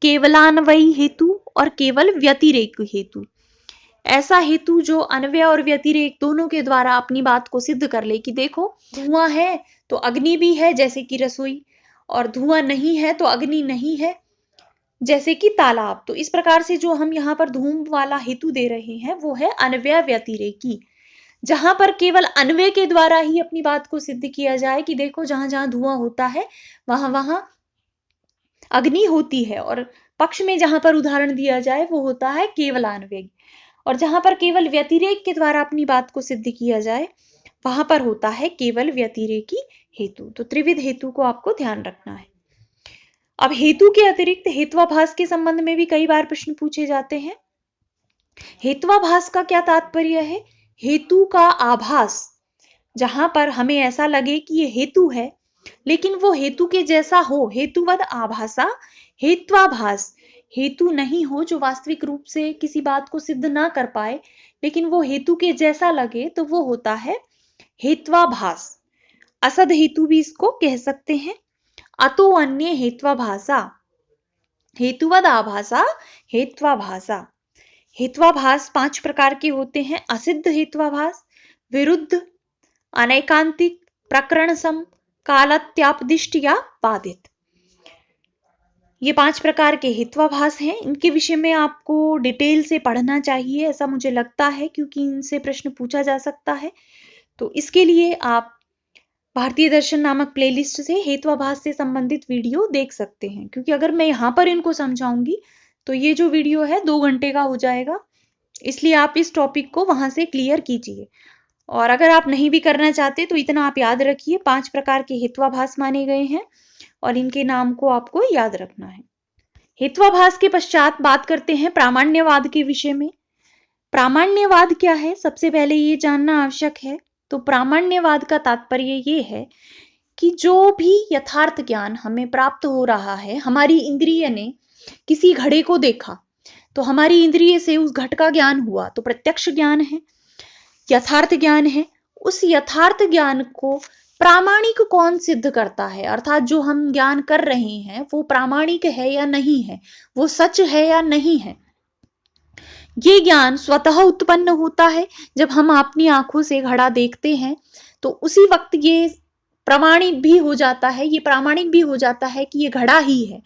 केवलान्वयी हेतु और केवल व्यतिरेक हेतु। ऐसा हेतु जो अन्वय और व्यतिरेक दोनों के द्वारा अपनी बात को सिद्ध कर ले कि देखो धुआं है तो अग्नि भी है जैसे कि रसोई, और धुआं नहीं है तो अग्नि नहीं है जैसे कि तालाब। तो इस प्रकार से जो हम यहाँ पर धूम वाला हेतु दे रहे हैं वो है अन्वय व्यतिरेकी, जहां पर केवल अन्वय के द्वारा ही अपनी बात को सिद्ध किया जाए कि देखो जहां जहां धुआं होता है वहां वहां अग्नि होती है, और पक्ष में जहां पर उदाहरण दिया जाए वो होता है केवलान्वयी, और जहां पर केवल व्यतिरेक के द्वारा अपनी बात को सिद्ध किया जाए वहां पर होता है केवल व्यतिरेकी हेतु। तो त्रिविध हेतु को आपको ध्यान रखना है। अब हेतु के अतिरिक्त हेत्वाभास के संबंध में भी कई बार प्रश्न पूछे जाते हैं। हेत्वाभास का क्या तात्पर्य है? हेतु का आभास, जहां पर हमें ऐसा लगे कि ये हेतु है लेकिन वो हेतु के जैसा हो, हेतुवद आभासा हेत्वाभास। हेतु नहीं हो जो वास्तविक रूप से किसी बात को सिद्ध ना कर पाए लेकिन वो हेतु के जैसा लगे, तो वो होता है हेत्वाभास। असद हेतु भी इसको कह सकते हैं। अतो अन्य हेत्वाभासा, हेतुवद आभासा हेत्वाभासा। हेत्वाभास 5 प्रकार के होते हैं। असिद्ध हेत्वाभास, विरुद्ध, अनैकांतिक, प्रकरण सम, कालत्यापदिष्ट या बाधित। ये 5 प्रकार के हेत्वाभास हैं। इनके विषय में आपको डिटेल से पढ़ना चाहिए, ऐसा मुझे लगता है, क्योंकि इनसे प्रश्न पूछा जा सकता है। तो इसके लिए आप भारतीय दर्शन नामक प्लेलिस्ट से हेत्वाभास से संबंधित वीडियो देख सकते हैं, क्योंकि अगर मैं यहाँ पर इनको समझाऊंगी तो ये जो वीडियो है 2 घंटे का हो जाएगा, इसलिए आप इस टॉपिक को वहां से क्लियर कीजिए। और अगर आप नहीं भी करना चाहते तो इतना आप याद रखिए, 5 प्रकार के हेत्वाभास माने गए हैं और इनके नाम को आपको याद रखना है। हेत्वाभास के पश्चात बात करते हैं प्रामाण्यवाद के विषय में। प्रामाण्यवाद क्या है, सबसे पहले ये जानना आवश्यक है। तो प्रामाण्यवाद का तात्पर्य ये है कि जो भी यथार्थ ज्ञान हमें प्राप्त हो रहा है, हमारी इंद्रिय ने किसी घड़े को देखा तो हमारी इंद्रिय से उस घट का ज्ञान हुआ, तो प्रत्यक्ष ज्ञान है, यथार्थ ज्ञान है। उस यथार्थ ज्ञान को प्रामाणिक कौन सिद्ध करता है, अर्थात जो हम ज्ञान कर रहे हैं वो प्रामाणिक है या नहीं है, वो सच है या नहीं है। ये ज्ञान स्वतः उत्पन्न होता है। जब हम अपनी आंखों से घड़ा देखते हैं तो उसी वक्त ये प्रमाणित भी हो जाता है, ये प्रामाणिक भी हो जाता है कि ये घड़ा ही है।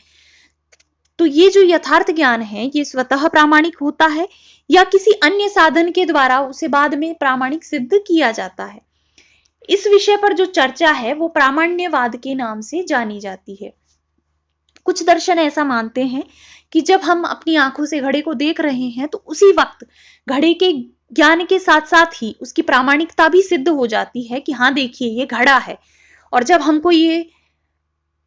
तो ये जो यथार्थ ज्ञान है ये स्वतः प्रामाणिक होता है या किसी अन्य साधन के द्वारा उसे बाद में प्रामाणिक सिद्ध किया जाता है। इस विषय पर जो चर्चा है वो प्रामाण्यवाद के नाम से जानी जाती है। कुछ दर्शन ऐसा मानते हैं कि जब हम अपनी आंखों से घड़े को देख रहे हैं तो उसी वक्त घड़े के ज्ञान के साथ साथ ही उसकी प्रामाणिकता भी सिद्ध हो जाती है कि हाँ देखिए ये घड़ा है। और जब हमको ये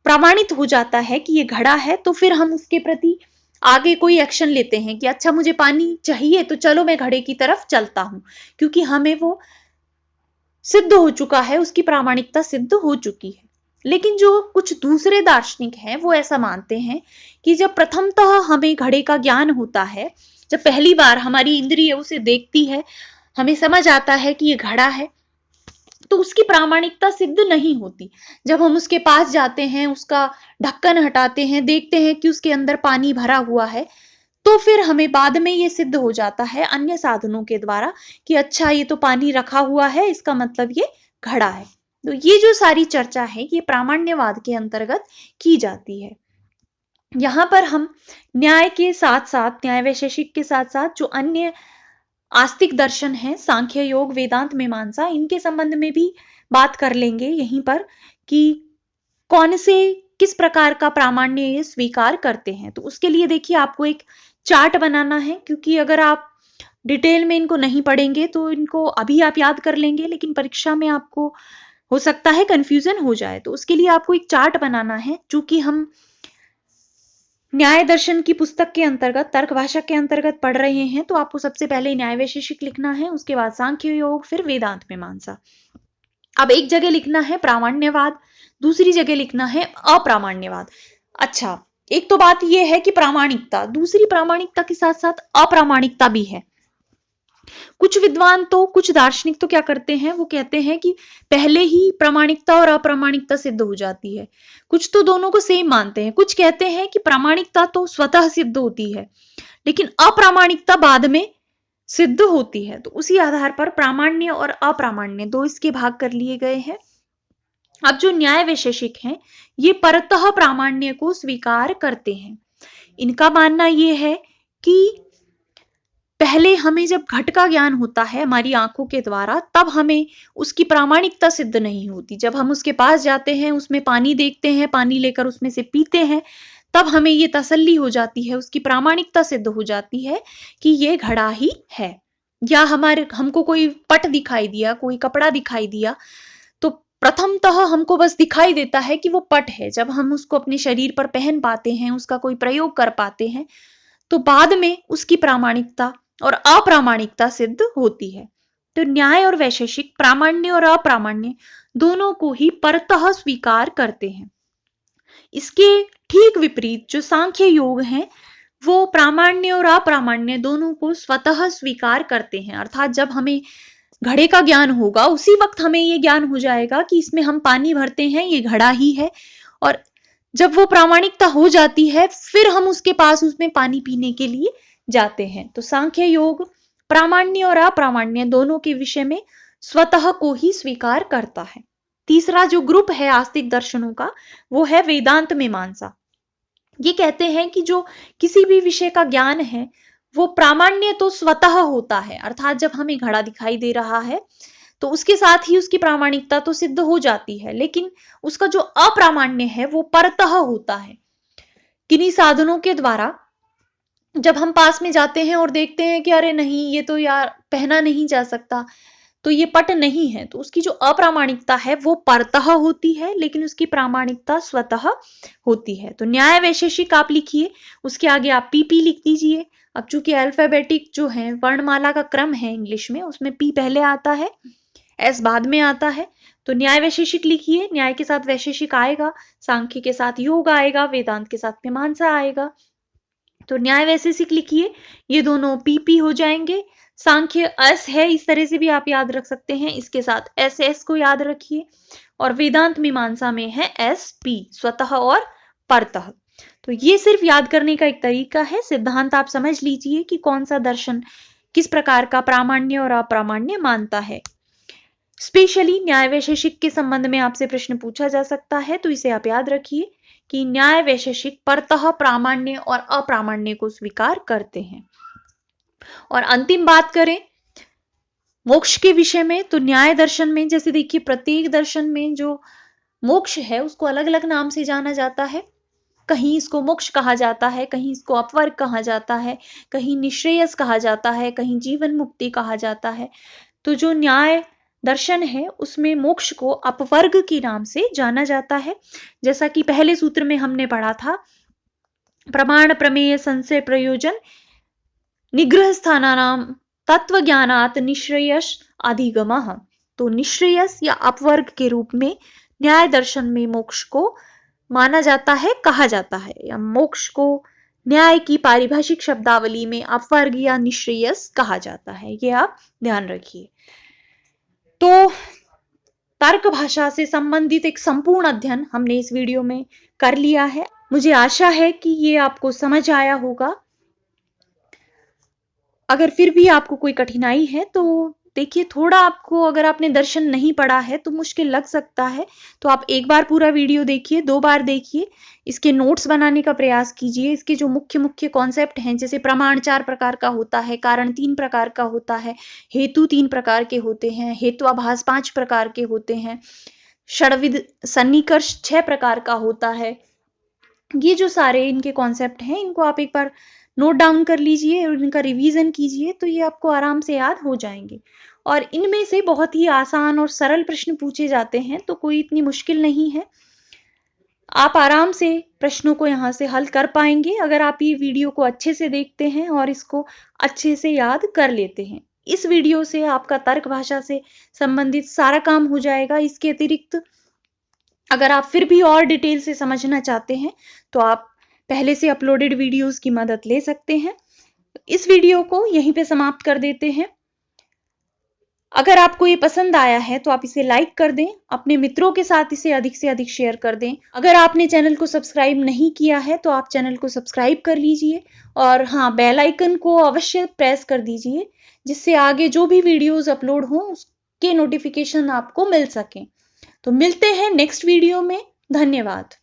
प्रमाणित हो जाता है कि ये घड़ा है तो फिर हम उसके प्रति आगे कोई एक्शन लेते हैं कि अच्छा मुझे पानी चाहिए तो चलो मैं घड़े की तरफ चलता हूं, क्योंकि हमें वो सिद्ध हो चुका है, उसकी प्रामाणिकता सिद्ध हो चुकी है। लेकिन जो कुछ दूसरे दार्शनिक हैं वो ऐसा मानते हैं कि जब प्रथमतः हमें घड़े का ज्ञान होता है, जब पहली बार हमारी इंद्रिय उसे देखती है, हमें समझ आता है कि ये घड़ा है, तो उसकी प्रामाणिकता सिद्ध नहीं होती। जब हम उसके पास जाते हैं, उसका ढक्कन हटाते हैं, देखते हैं कि उसके अंदर पानी भरा हुआ है, तो फिर हमें बाद में ये सिद्ध हो जाता है अन्य साधनों के द्वारा कि अच्छा ये तो पानी रखा हुआ है, इसका मतलब ये घड़ा है। तो ये जो सारी चर्चा है ये प्रामाण्यवाद के अंतर्गत की जाती है। यहाँ पर हम न्याय के साथ साथ, न्याय वैशेषिक के साथ साथ जो अन्य आस्तिक दर्शन है, सांख्य, योग, वेदांत, मीमांसा, इनके संबंध में भी बात कर लेंगे यहीं पर कि कौन से किस प्रकार का प्रामाण्य ये स्वीकार करते हैं। तो उसके लिए देखिए आपको एक चार्ट बनाना है, क्योंकि अगर आप डिटेल में इनको नहीं पढ़ेंगे तो इनको अभी आप याद कर लेंगे लेकिन परीक्षा में आपको हो सकता है कंफ्यूजन हो जाए। तो उसके लिए आपको एक चार्ट बनाना है। चूंकि हम न्याय दर्शन की पुस्तक के अंतर्गत, तर्क भाषा के अंतर्गत पढ़ रहे हैं, तो आपको सबसे पहले न्याय वैशेषिक लिखना है, उसके बाद सांख्य, योग, फिर वेदांत, मीमांसा। अब एक जगह लिखना है प्रामाण्यवाद, दूसरी जगह लिखना है अप्रामाण्यवाद। अच्छा, एक तो बात यह है कि प्रामाणिकता, दूसरी प्रामाणिकता के साथ साथ अप्रामाणिकता भी है। कुछ विद्वान तो, कुछ दार्शनिक तो क्या करते हैं, वो कहते हैं कि पहले ही प्रामाणिकता और अप्रामाणिकता सिद्ध हो जाती है। कुछ तो दोनों को सेम मानते हैं। कुछ कहते हैं कि प्रामाणिकता तो स्वतः सिद्ध होती है, लेकिन अप्रामाणिकता बाद में सिद्ध होती है। तो उसी आधार पर प्रामाण्य और अप्रामाण्य दो इसके भाग कर लिए गए हैं। अब जो न्याय वैशेषिक हैं, ये परतः प्रामाण्य को स्वीकार करते हैं। इनका मानना यह है कि पहले हमें जब घट का ज्ञान होता है हमारी आंखों के द्वारा, तब हमें उसकी प्रामाणिकता सिद्ध नहीं होती। जब हम उसके पास जाते हैं, उसमें पानी देखते हैं, पानी लेकर उसमें से पीते हैं, तब हमें ये तसल्ली हो जाती है, उसकी प्रामाणिकता सिद्ध हो जाती है कि ये घड़ा ही है। या हमको कोई पट दिखाई दिया, कोई कपड़ा दिखाई दिया, तो प्रथमतः हमको बस दिखाई देता है कि वो पट है। जब हम उसको अपने शरीर पर पहन पाते हैं, उसका कोई प्रयोग कर पाते हैं, तो बाद में उसकी प्रामाणिकता और अप्रामाणिकता सिद्ध होती है। तो न्याय और वैशेषिक प्रामाण्य और अप्रामाण्य दोनों को ही परतः स्वीकार करते हैं। इसके ठीक विपरीत जो सांख्य योग हैं, वो प्रामाण्य और अप्रामाण्य दोनों को स्वतः स्वीकार करते हैं। अर्थात जब हमें घड़े का ज्ञान होगा, उसी वक्त हमें ये ज्ञान हो जाएगा कि इसमें हम पानी भरते हैं, ये घड़ा ही है। और जब वो प्रामाणिकता हो जाती है, फिर हम उसके पास उसमें पानी पीने के लिए जाते हैं। तो सांख्य योग प्रामाण्य और अप्रामाण्य दोनों के विषय में स्वतः को ही स्वीकार करता है। तीसरा जो ग्रुप है आस्तिक दर्शनों का, वो है वेदांत मीमांसा। ये कहते हैं कि जो किसी भी विषय का ज्ञान है, वो प्रामाण्य तो स्वतः होता है। अर्थात जब हमें घड़ा दिखाई दे रहा है, तो उसके साथ ही उसकी प्रामाणिकता तो सिद्ध हो जाती है, लेकिन उसका जो अप्रामाण्य है वो परतः होता है। किन्हीं साधनों के द्वारा जब हम पास में जाते हैं और देखते हैं कि अरे नहीं, ये तो यार पहना नहीं जा सकता, तो ये पट नहीं है, तो उसकी जो अप्रामाणिकता है वो परतः होती है, लेकिन उसकी प्रामाणिकता स्वतः होती है। तो न्याय वैशेषिक आप लिखिए, उसके आगे आप पीपी लिख दीजिए। अब चूंकि अल्फाबेटिक जो है वर्णमाला का क्रम है इंग्लिश में, उसमें पी पहले आता है, एस बाद में आता है। तो न्याय वैशेषिक लिखिए, न्याय के साथ वैशेषिक आएगा, सांख्य के साथ योग आएगा, वेदांत के साथ मीमांसा आएगा। तो न्याय वैशेषिक लिखिए, ये दोनों पीपी हो जाएंगे। सांख्य एस है, इस तरह से भी आप याद रख सकते हैं, इसके साथ एस एस को याद रखिए। और वेदांत मीमांसा में है एस पी, स्वतः और परतः। तो ये सिर्फ याद करने का एक तरीका है। सिद्धांत आप समझ लीजिए कि कौन सा दर्शन किस प्रकार का प्रामाण्य और अप्रामाण्य मानता है। स्पेशली न्याय वैशेषिक के संबंध में आपसे प्रश्न पूछा जा सकता है, तो इसे आप याद रखिए कि न्याय वैशेषिक परतः प्रामाण्य और अप्रामाण्य को स्वीकार करते हैं। और अंतिम बात करें मोक्ष के विषय में, तो न्याय दर्शन में जैसे देखिए, प्रत्येक दर्शन में जो मोक्ष है उसको अलग अलग नाम से जाना जाता है। कहीं इसको मोक्ष कहा जाता है, कहीं इसको अपवर्ग कहा जाता है, कहीं निश्रेयस कहा जाता है, कहीं जीवन मुक्ति कहा जाता है। तो जो न्याय दर्शन है उसमें मोक्ष को अपवर्ग के नाम से जाना जाता है। जैसा कि पहले सूत्र में हमने पढ़ा था, प्रमाण प्रमेय संशय प्रयोजन निग्रह स्थानानाम तत्व ज्ञानात निश्रेयस अधिगमः। तो निश्रेयस या अपवर्ग के रूप में न्याय दर्शन में मोक्ष को माना जाता है, कहा जाता है, या मोक्ष को न्याय की पारिभाषिक शब्दावली में अपवर्ग या निश्रेयस कहा जाता है। ये आप ध्यान रखिए। तो तर्क भाषा से संबंधित एक संपूर्ण अध्ययन हमने इस वीडियो में कर लिया है। मुझे आशा है कि ये आपको समझ आया होगा। अगर फिर भी आपको कोई कठिनाई है तो देखिए, थोड़ा आपको, अगर आपने दर्शन नहीं पढ़ा है तो मुश्किल लग सकता है, तो आप एक बार पूरा वीडियो देखिए, 2 बार देखिए, इसके नोट्स बनाने का प्रयास कीजिए। इसके जो मुख्य मुख्य कॉन्सेप्ट हैं, जैसे प्रमाण 4 प्रकार का होता है, कारण 3 प्रकार का होता है, हेतु 3 प्रकार के होते हैं, हेत्वाभास 5 प्रकार के होते हैं, षड्विध सन्निकर्ष 6 प्रकार का होता है। ये जो सारे इनके कॉन्सेप्ट हैं, इनको आप एक बार नोट डाउन कर लीजिए और इनका रिवीजन कीजिए, तो ये आपको आराम से याद हो जाएंगे। और इनमें से बहुत ही आसान और सरल प्रश्न पूछे जाते हैं, तो कोई इतनी मुश्किल नहीं है। आप आराम से प्रश्नों को यहाँ से हल कर पाएंगे अगर आप ये वीडियो को अच्छे से देखते हैं और इसको अच्छे से याद कर लेते हैं। इस वीडियो से आपका तर्क भाषा से संबंधित सारा काम हो जाएगा। इसके अतिरिक्त अगर आप फिर भी और डिटेल से समझना चाहते हैं तो आप पहले से अपलोडेड वीडियोस की मदद ले सकते हैं। इस वीडियो को यहीं पे समाप्त कर देते हैं। अगर आपको ये पसंद आया है तो आप इसे लाइक कर दें, अपने मित्रों के साथ इसे अधिक से अधिक शेयर कर दें। अगर आपने चैनल को सब्सक्राइब नहीं किया है तो आप चैनल को सब्सक्राइब कर लीजिए और हाँ, बेल आइकन को अवश्य प्रेस कर दीजिए, जिससे आगे जो भी वीडियोस अपलोड हों उसके नोटिफिकेशन आपको मिल सकें। तो मिलते हैं नेक्स्ट वीडियो में। धन्यवाद।